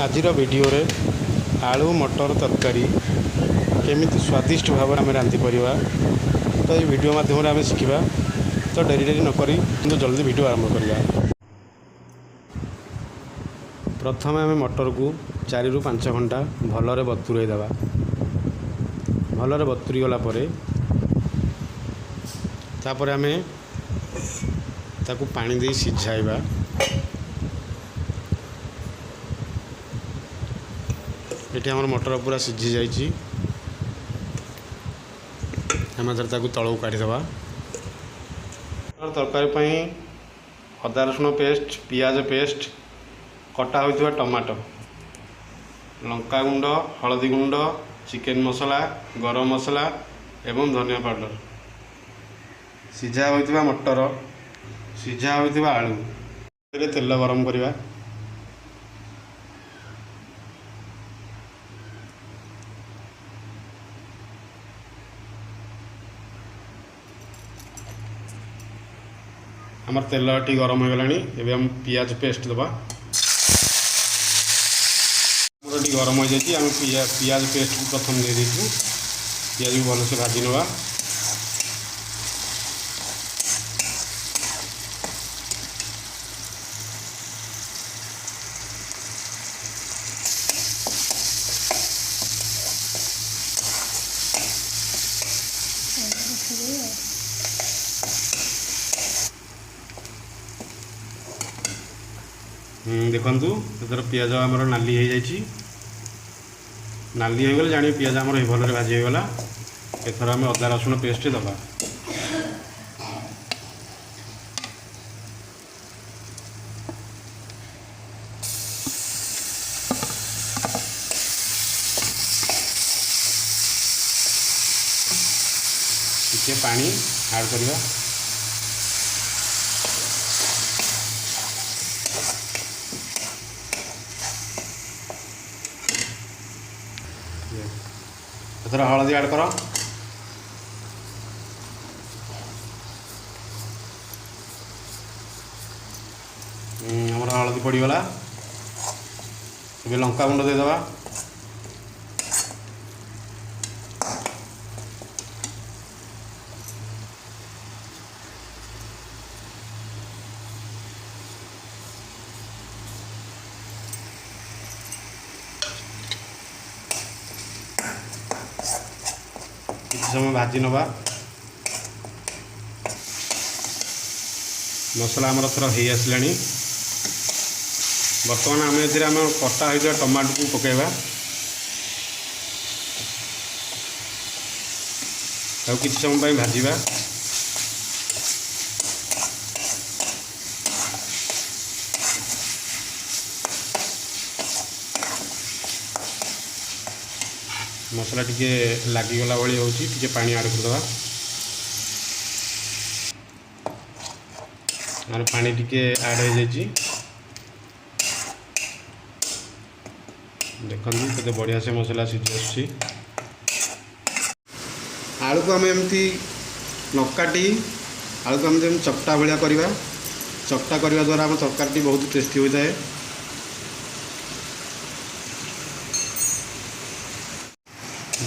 आजिर video रे आलू मटर तरकारी केमिति स्वादिष्ट भाव आम रांधि परिबा तो ये वीडियो माध्यम आम शिखा। तो डेरी डेरी नक जल्दी वीडियो आरंभ करवा। प्रथम आम मटर को 4 ରୁ 5 घंटा भलरे बतुरई देवा। भलरे बतुरी गला तापर आम ताकू पानी दे सिझाइबा। ये आम मटर पूरा सिझी जाइए। आम ताकू तलू काढ़ीदे। तरकारी अदा रसुण पेस्ट, पियाज पेस्ट, कटा होइथिबा टमाटो, लंका गुंड, हलदी गुंड, चिकेन मसला, गरम मसला एवं धनिया पाउडर, सिझा होइथिबा मटर, सिझा होइथिबा आलू। तेल गरम करवा। आमर तेल टी गरम हो गलानी। एबे हम पियाज पेस्ट दबा। टी गरम हो जाए आम पियाज पेस्ट को प्रथम दे दीजिए। पियाज को भलसे भाजी नवा। देखु तर पियाज आमर नाली हो जाए। नाली हो गले जान पियाज आमर भलरे भाजी होगला। एथर आम अदा रसुण पेस्ट दबा। टिके पानी ऐड करवा। एथर हलदी ऐड कर। आमर हलदी पड़गला। लंका गुंड देदेबा। समय भाजी नवा। मसला आमर थोड़ा हो आसला। बर्तमान आम ए कटा हो टमाटो को पकेबा। किसी समय भाजवा। मसला टिके लागिगला भाई होती पानी ऐड करदे। और पानी टिके ऐड हो जाए। देखो केते बढ़िया से मसला सिझी आलू को आम एमती न काटी आलू को आम चकटा भाया करवा। चकटा करने द्वारा आम तरकारी बहुत टेस्टी होता है।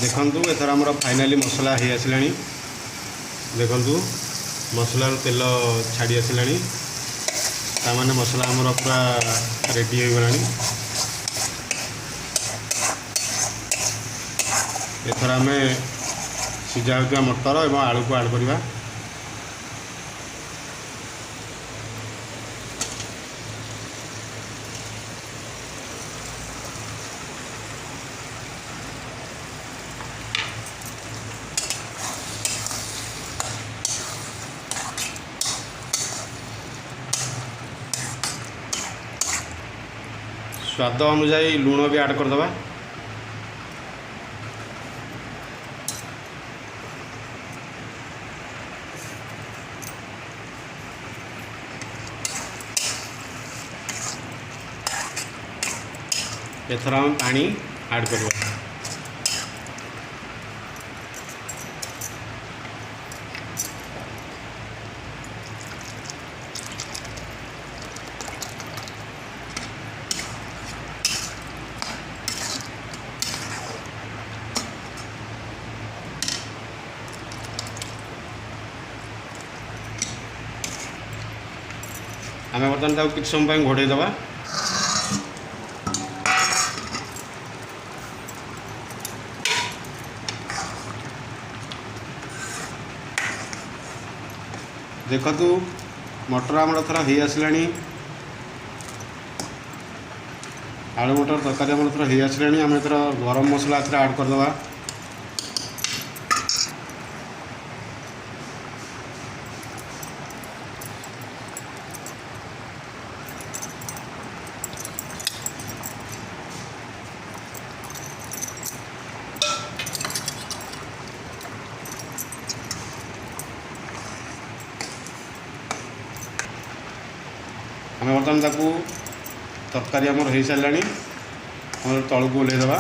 देखु एथर आमर फाइनाली मसला हो आसला। देखु मसलार तेल छाड़ी आसला। ताने मसला आमर पूरा रेडी हो गला। एथर आम सिझा होता मटर और आलू को ऐड करवा। स्वाद अनुजाई लुण भी ऐड करदे। एथर हम पानी ऐड करवा। आम बर्तमान कि समय घोड़े दबा। देखु मटर आम थोड़ा हो आसला, आलू मटर तरकारी आम थोड़ा हो आसला। आम एथर गरम मसला ऐड करदे। आम बर्तमान तरकारी आमर हो सारा तलू ओल्हेदबा।